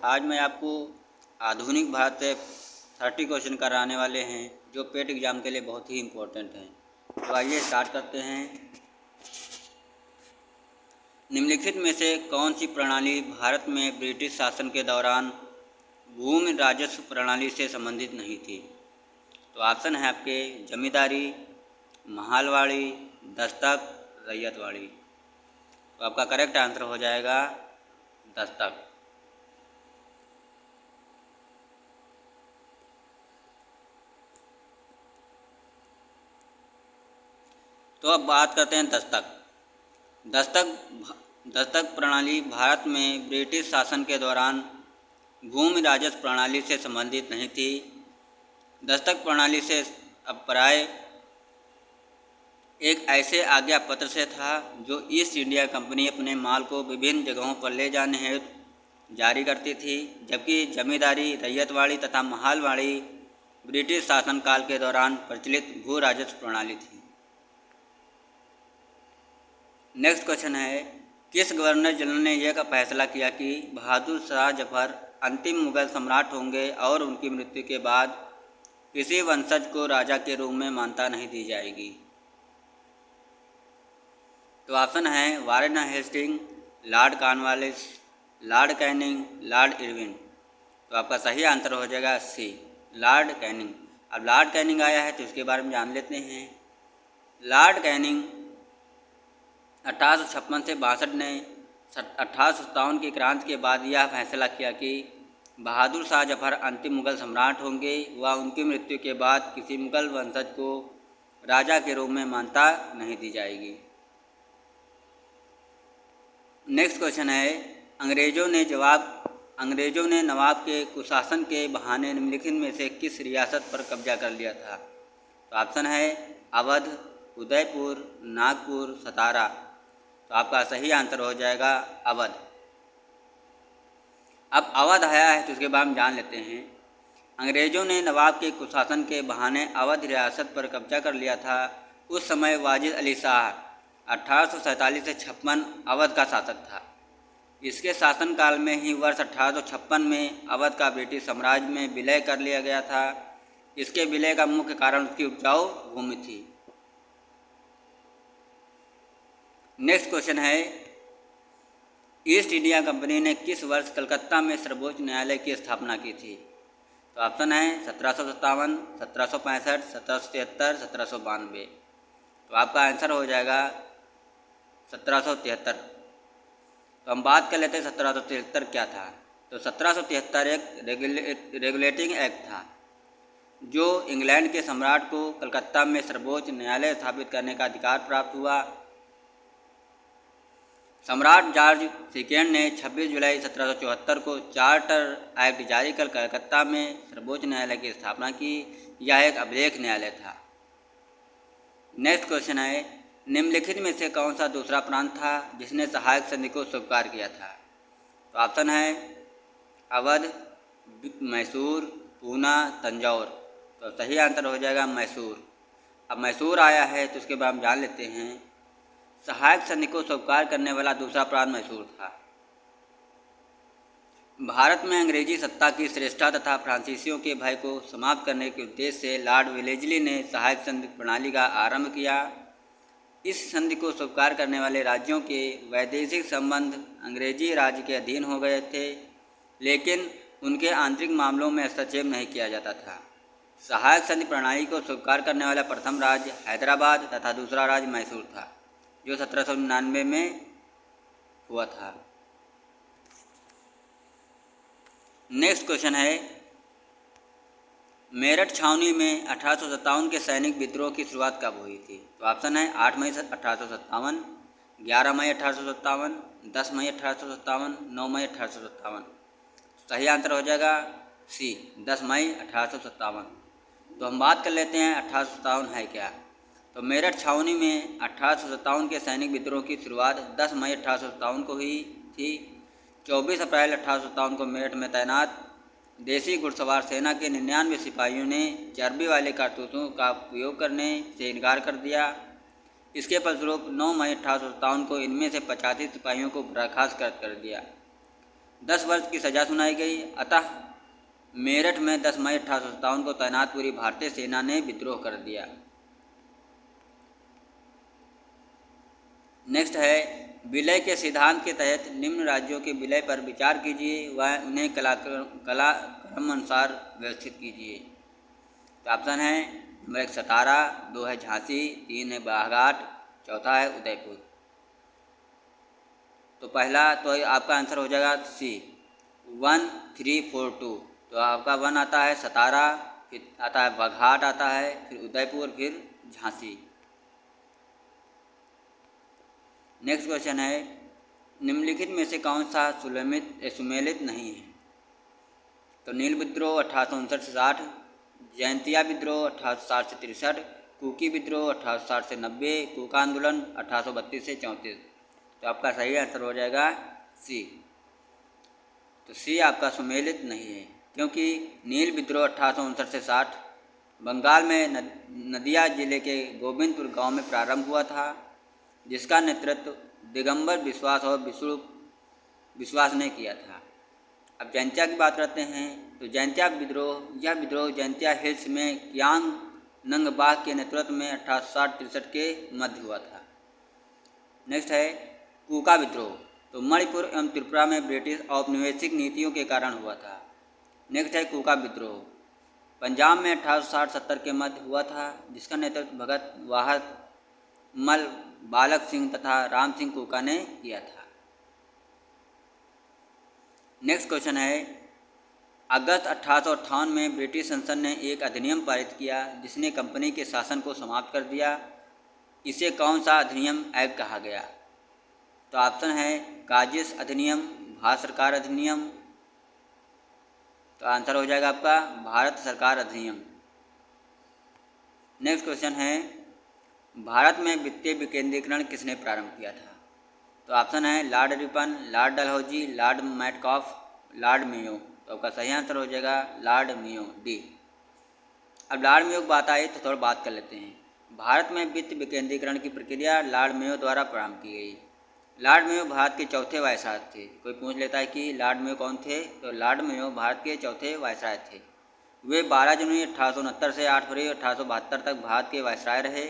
आज मैं आपको आधुनिक भारत से 30 क्वेश्चन कराने वाले हैं जो पेट एग्ज़ाम के लिए बहुत ही इम्पोर्टेंट हैं। तो आइए स्टार्ट करते हैं। निम्नलिखित में से कौन सी प्रणाली भारत में ब्रिटिश शासन के दौरान भूमि राजस्व प्रणाली से संबंधित नहीं थी? तो ऑप्शन है आपके जमींदारी, महालवाड़ी, दस्तक, रैयतवाड़ी। तो आपका करेक्ट आंसर हो जाएगा दस्तक। तो अब बात करते हैं दस्तक। दस्तक प्रणाली भारत में ब्रिटिश शासन के दौरान भूमि राजस्व प्रणाली से संबंधित नहीं थी। दस्तक प्रणाली से अभिप्राय एक ऐसे आज्ञा पत्र से था जो ईस्ट इंडिया कंपनी अपने माल को विभिन्न जगहों पर ले जाने हेतु जारी करती थी, जबकि जमींदारी, रैयतवाड़ी तथा महालवाड़ी ब्रिटिश शासनकाल के दौरान प्रचलित भू राजस्व प्रणाली थी। नेक्स्ट क्वेश्चन है, किस गवर्नर जनरल ने यह फैसला किया कि बहादुर शाह जफर अंतिम मुगल सम्राट होंगे और उनकी मृत्यु के बाद किसी वंशज को राजा के रूप में मान्यता नहीं दी जाएगी? तो ऑप्शन है Warren Hasting, Lord Cornwallis, Lord Canning, Lord Irwin. तो आपका सही आंसर हो जाएगा सी, लॉर्ड कैनिंग। अब लॉर्ड कैनिंग आया है तो इसके बारे में जान लेते हैं। लॉर्ड कैनिंग 1856 से 62 ने 1857 की क्रांति के बाद यह फैसला किया कि बहादुर शाह जफर अंतिम मुगल सम्राट होंगे व उनकी मृत्यु के बाद किसी मुगल वंशज को राजा के रूप में मान्यता नहीं दी जाएगी। नेक्स्ट क्वेश्चन है, अंग्रेजों ने नवाब के कुशासन के बहाने निम्नलिखित में से किस रियासत पर कब्जा कर लिया था? तो ऑप्शन है अवध, उदयपुर, नागपुर, सतारा। तो आपका सही आंसर हो जाएगा अवध। अब अवध आया है तो उसके बारे में जान लेते हैं। अंग्रेजों ने नवाब के कुशासन के बहाने अवध रियासत पर कब्जा कर लिया था। उस समय वाजिद अली शाह 1847 से 56 अवध का शासक था। इसके शासनकाल में ही वर्ष 1856 में अवध का ब्रिटिश साम्राज्य में विलय कर लिया गया था। इसके विलय का मुख्य कारण उसकी उपजाऊ भूमि थी। नेक्स्ट क्वेश्चन है, ईस्ट इंडिया कंपनी ने किस वर्ष कलकत्ता में सर्वोच्च न्यायालय की स्थापना की थी? तो ऑप्शन है 1757, 1765, 1773, 1792। तो आपका आंसर हो जाएगा 1773। तो हम बात कर लेते हैं 1773 क्या था। तो 1773 एक रेगुलेटिंग एक्ट था जो इंग्लैंड के सम्राट को कलकत्ता में सर्वोच्च न्यायालय स्थापित करने का अधिकार प्राप्त हुआ। सम्राट जॉर्ज सेकेंड ने 26 जुलाई 1774 को चार्टर एक्ट जारी कर कलकत्ता में सर्वोच्च न्यायालय की स्थापना की। यह एक अभिलेख न्यायालय था। नेक्स्ट क्वेश्चन है, निम्नलिखित में से कौन सा दूसरा प्रांत था जिसने सहायक संधि को स्वीकार किया था? तो ऑप्शन है अवध, मैसूर, पूना, तंजौर। तो सही आंसर हो जाएगा मैसूर। अब मैसूर आया है तो उसके बाद हम जान लेते हैं। सहायक संधि को स्वीकार करने वाला दूसरा प्रांत मैसूर था। भारत में अंग्रेजी सत्ता की श्रेष्ठता तथा फ्रांसीसियों के भय को समाप्त करने के उद्देश्य से लॉर्ड वेलेस्ली ने सहायक संधि प्रणाली का आरंभ किया। इस संधि को स्वीकार करने वाले राज्यों के वैदेशिक संबंध अंग्रेजी राज्य के अधीन हो गए थे, लेकिन उनके आंतरिक मामलों में हस्तक्षेप नहीं किया जाता था। सहायक संधि प्रणाली को स्वीकार करने वाला प्रथम राज्य हैदराबाद तथा दूसरा राज्य मैसूर था, जो 1799 में हुआ था। नेक्स्ट क्वेश्चन है, मेरठ छावनी में 1857 के सैनिक विद्रोह की शुरुआत कब हुई थी? तो ऑप्शन है 8 मई 1857, 11 मई 1857, 10 मई 1857, 9 मई 1857। सही आंसर हो जाएगा सी, 10 मई 1857। तो हम बात कर लेते हैं 1857 है क्या। तो मेरठ छावनी में 1857 के सैनिक विद्रोह की शुरुआत 10 मई 1857 को हुई थी। 24 अप्रैल 1857 को मेरठ में तैनात देसी घुड़सवार सेना के 99 सिपाहियों ने चर्बी वाले कारतूसों का उपयोग करने से इनकार कर दिया। इसके फलस्वरूप 9 मई 1857 को इनमें से 85 सिपाहियों को बर्खास्त कर दिया। 10 वर्ष की सज़ा सुनाई गई। अतः मेरठ में 10 मई 1857 को तैनात पूरी भारतीय सेना ने विद्रोह कर दिया। नेक्स्ट है, विलय के सिद्धांत के तहत निम्न राज्यों के विलय पर विचार कीजिए व उन्हें कलाक्रम अनुसार व्यवस्थित कीजिए। तो ऑप्शन है नंबर 1 सतारा, 2 है झांसी, 3 है बालाघाट, चौथा है उदयपुर। तो पहला तो आपका आंसर हो जाएगा सी 1 3 4 2। तो आपका 1 आता है सतारा, फिर आता है बाघाट आता है, फिर उदयपुर, फिर झांसी। नेक्स्ट क्वेश्चन है, निम्नलिखित में से कौन सा सुमेलित नहीं है। तो नील विद्रोह 1859 से 60, जयंतिया विद्रोह 1860 से 63, कुकी विद्रोह 1860 से 90, कुका आंदोलन 1832 से 34। तो आपका सही आंसर हो जाएगा सी। तो सी आपका सुमेलित नहीं है, क्योंकि नील विद्रोह 1859 से 60 बंगाल में नदिया जिले के गोविंदपुर गांव में प्रारंभ हुआ था, जिसका नेतृत्व दिगंबर विश्वास और विश्वास ने किया था। अब जयंतिया की बात करते हैं। तो जयंतिया विद्रोह, यह विद्रोह जयंतिया हिल्स में कियांग नंगबाग के नेतृत्व में 1860-63 के मध्य हुआ था। नेक्स्ट है कुका विद्रोह। तो मणिपुर एवं त्रिपुरा में ब्रिटिश औपनिवेशिक नीतियों के कारण हुआ था। नेक्स्ट है कुका विद्रोह, पंजाब में 1860-70 के मध्य हुआ था, जिसका नेतृत्व भगत वाहद मल बालक सिंह तथा राम सिंह कुका ने किया था। नेक्स्ट क्वेश्चन है, अगस्त 1858 में ब्रिटिश संसद ने एक अधिनियम पारित किया जिसने कंपनी के शासन को समाप्त कर दिया। इसे कौन सा अधिनियम एक्ट कहा गया। तो ऑप्शन है काजिस अधिनियम, भारत सरकार अधिनियम। तो आंसर हो जाएगा आपका भारत सरकार अधिनियम। नेक्स्ट क्वेश्चन है, भारत में वित्तीय विकेंद्रीकरण किसने प्रारंभ किया था। तो ऑप्शन है Lord Ripon, Lord Dalhousie, Lord Metcalfe, Lord Mayo. तो आपका सही आंसर हो जाएगा लॉर्ड मेयो, डी। अब लॉर्ड मेयो की बात आई तो थोड़ा बात कर लेते हैं। भारत में वित्त विकेंद्रीकरण की प्रक्रिया लॉर्ड मेयो द्वारा प्रारंभ की गई। लॉर्ड मेयो भारत के चौथे वायसराय थे। कोई पूछ लेता है कि लॉर्ड मेयो कौन थे, तो लॉर्ड मेयो भारत के चौथे वायसराय थे। वे 12 जनवरी 1869 से 8 फरवरी 1872 तक भारत के वायसराय रहे।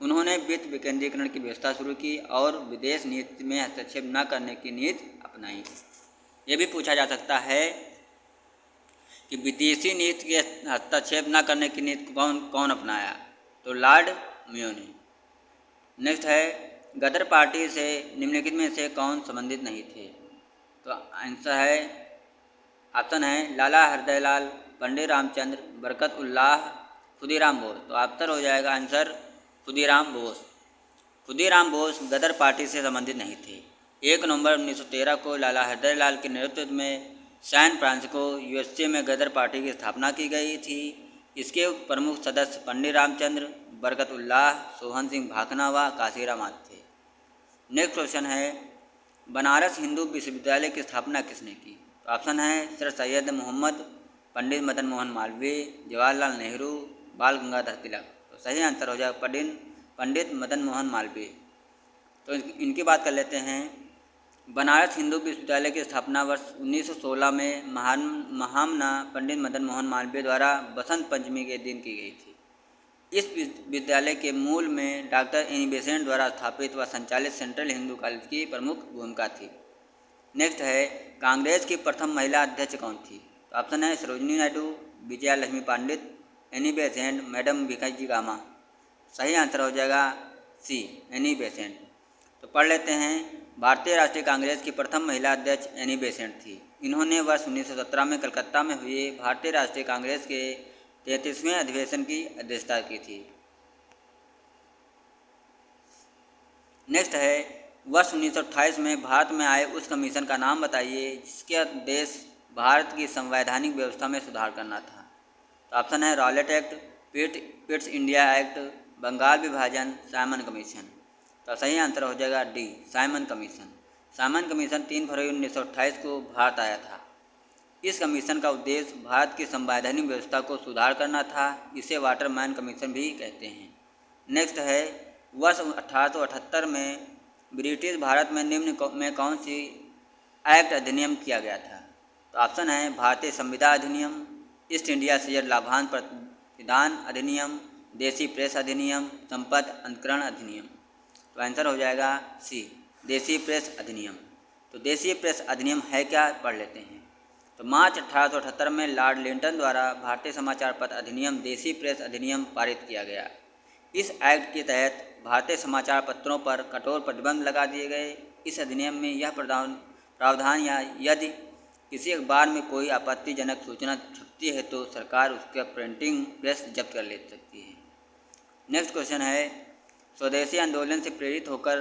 उन्होंने वित्त विकेंद्रीकरण की व्यवस्था शुरू की और विदेश नीति में हस्तक्षेप न करने की नीति अपनाई। ये भी पूछा जा सकता है कि विदेशी नीति के हस्तक्षेप न करने की नीति कौन अपनाया। तो लॉर्ड मेयो ने। नेक्स्ट है, गदर पार्टी से निम्नलिखित में से कौन संबंधित नहीं थे। तो आंसर है ऑप्शन है लाला हरदयाल, पंडित रामचंद्र, बरकत उल्लाह, खुदीराम बोस। तो आंसर हो जाएगा आंसर खुदीराम बोस। खुदीराम बोस गदर पार्टी से संबंधित नहीं थे। 1 नवंबर 1913 को लाला हरदयाल के नेतृत्व में सैन फ्रांसिस्को यूएसए में गदर पार्टी की स्थापना की गई थी। इसके प्रमुख सदस्य पंडित रामचंद्र, बरकत उल्लाह, सोहन सिंह भाखना व काशीराम आदि थे। नेक्स्ट क्वेश्चन है, बनारस हिंदू विश्वविद्यालय की स्थापना किसने की। तो ऑप्शन है सर सैयद मोहम्मद, पंडित मदन मोहन मालवीय, जवाहरलाल नेहरू, बाल गंगाधर तिलक। तो सही आंसर हो जाएगा पंडित मदन मोहन मालवीय। तो इनकी बात कर लेते हैं। बनारस हिंदू विश्वविद्यालय की स्थापना वर्ष 1916 में महामना पंडित मदन मोहन मालवीय द्वारा बसंत पंचमी के दिन की गई थी। इस विद्यालय के मूल में डॉक्टर एनी बेसेंट द्वारा स्थापित व संचालित सेंट्रल हिंदू कॉलेज की प्रमुख भूमिका थी। नेक्स्ट है, कांग्रेस की प्रथम महिला अध्यक्ष कौन थी। तो ऑप्शन है सरोजिनी नायडू, विजया लक्ष्मी पंडित, एनी बेसेंट, मैडम भिखाजी कामा। सही आंसर हो जाएगा सी एनी बेसेंट। तो पढ़ लेते हैं। भारतीय राष्ट्रीय कांग्रेस की प्रथम महिला अध्यक्ष एनी बेसेंट थी। इन्होंने वर्ष 1917 में कलकत्ता में हुए भारतीय राष्ट्रीय कांग्रेस के 33वें अधिवेशन की अध्यक्षता की थी। नेक्स्ट है, वर्ष 1928 में भारत में आए उस कमीशन का नाम बताइए जिसका उद्देश्य भारत की संवैधानिक व्यवस्था में सुधार करना था। तो ऑप्शन है Rowlatt Act, Pitt's India Act, Bengal विभाजन, साइमन कमीशन। तो सही आंसर हो जाएगा D Simon Commission. Simon Commission 3 फरवरी 1928 को भारत आया था। इस कमीशन का उद्देश्य भारत की संवैधानिक व्यवस्था को सुधार करना था। इसे वाटरमैन कमीशन भी कहते हैं। नेक्स्ट है, वर्ष 1878 में ब्रिटिश भारत में निम्न में कौन सी एक्ट अधिनियम किया गया था? तो ऑप्शन है भारतीय संविदा अधिनियम, ईस्ट इंडिया शेयर लाभांश प्रतिदान अधिनियम, देसी प्रेस अधिनियम, संपत्ति अंतरण अधिनियम। तो आंसर हो जाएगा सी, देसी प्रेस अधिनियम। तो देसी प्रेस अधिनियम है क्या, पढ़ लेते हैं। तो मार्च 1878 में लॉर्ड लिंटन द्वारा भारतीय समाचार पत्र अधिनियम देसी प्रेस अधिनियम पारित किया गया। इस एक्ट के तहत भारतीय समाचार पत्रों पर कठोर प्रतिबंध लगा दिए गए। इस अधिनियम में यह प्रावधान या यदि किसी अखबार में कोई आपत्तिजनक सूचना छपती है तो सरकार उसका प्रिंटिंग प्रेस जब्त कर ले सकती है। नेक्स्ट क्वेश्चन है, स्वदेशी आंदोलन से प्रेरित होकर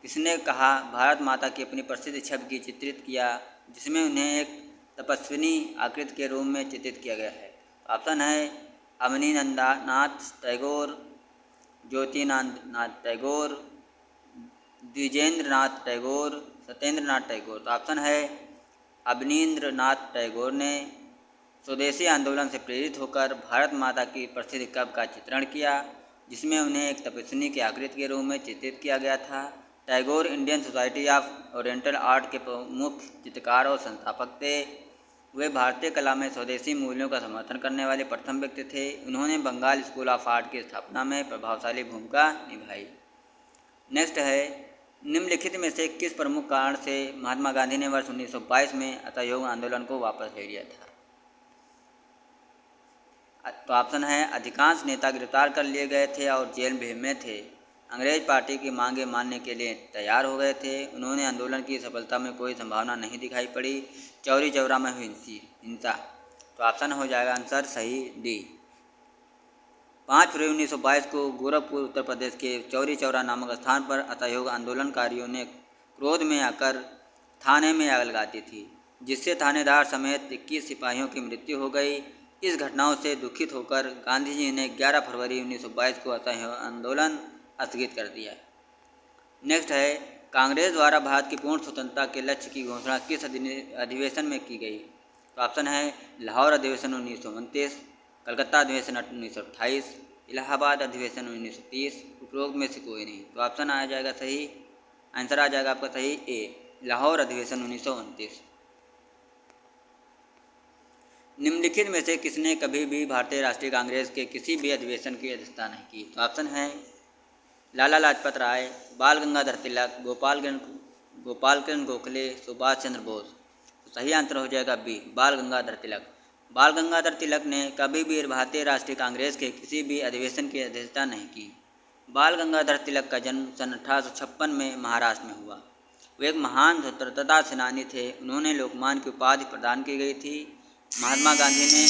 किसने कहा भारत माता की अपनी प्रसिद्ध छवि की चित्रित किया, जिसमें उन्हें एक तपस्विनी आकृति के रूप में चित्रित किया गया है? ऑप्शन है अवनीनंदनाथ टैगोर, ज्योतिनाथ टैगोर, द्विजेंद्रनाथ टैगोर, सत्येंद्रनाथ टैगोर। तो ऑप्शन है अवनींद्रनाथ टैगोर ने स्वदेशी आंदोलन से प्रेरित होकर भारत माता की प्रसिद्ध काव्य का चित्रण किया, जिसमें उन्हें एक तपस्विनी की आकृति के रूप में चित्रित किया गया था। Tagore Indian society of oriental art के प्रमुख चित्रकार और संस्थापक थे। वे भारतीय कला में स्वदेशी मूल्यों का समर्थन करने वाले प्रथम व्यक्ति थे। उन्होंने बंगाल स्कूल ऑफ आर्ट की स्थापना में प्रभावशाली भूमिका निभाई। नेक्स्ट है, निम्नलिखित में से किस प्रमुख कारण से महात्मा गांधी ने वर्ष 1922 में असहयोग आंदोलन को वापस ले लिया था? तो ऑप्शन है अधिकांश नेता गिरफ्तार कर लिए गए थे और जेल में थे। अंग्रेज पार्टी की मांगें मानने के लिए तैयार हो गए थे। उन्होंने आंदोलन की सफलता में कोई संभावना नहीं दिखाई पड़ी। चौरी चौरा में हुई हिंसा। तो ऑप्शन हो जाएगा आंसर सही डी। 5 फरवरी 1922 को गोरखपुर उत्तर प्रदेश के चौरी चौरा नामक स्थान पर असहयोग आंदोलनकारियों ने क्रोध में आकर थाने में आग लगा दी थी, जिससे थानेदार समेत 21 सिपाहियों की मृत्यु हो गई। इस घटनाओं से दुखित होकर गांधी जी ने 11 फरवरी 1922 को असहयोग आंदोलन स्थगित कर दिया। नेक्स्ट है, कांग्रेस द्वारा भारत की पूर्ण स्वतंत्रता के लक्ष्य की घोषणा किस अधिवेशन में की गई? तो ऑप्शन है लाहौर अधिवेशन 1929, कलकत्ता अधिवेशन 1928, इलाहाबाद अधिवेशन 1930, उपरोक्त में से कोई नहीं। तो ऑप्शन आ जाएगा सही, आंसर आ जाएगा आपका सही ए, लाहौर अधिवेशन 1929। निम्नलिखित में से किसने कभी भी भारतीय राष्ट्रीय कांग्रेस के किसी भी अधिवेशन की अध्यक्षता नहीं की? तो ऑप्शन है लाला लाजपत राय, बाल गंगाधर तिलक, गोपाल कृष्ण गोखले, सुभाष चंद्र बोस। तो सही आंसर हो जाएगा बी, बाल गंगाधर तिलक। बाल गंगाधर तिलक ने कभी भी भारतीय राष्ट्रीय कांग्रेस के किसी भी अधिवेशन की अध्यक्षता नहीं की। बाल गंगाधर तिलक का जन्म सन 1856 में महाराष्ट्र में हुआ। वे एक महान स्वतंत्रता सेनानी थे। उन्होंने लोकमान्य की उपाधि प्रदान की गई थी। महात्मा गांधी ने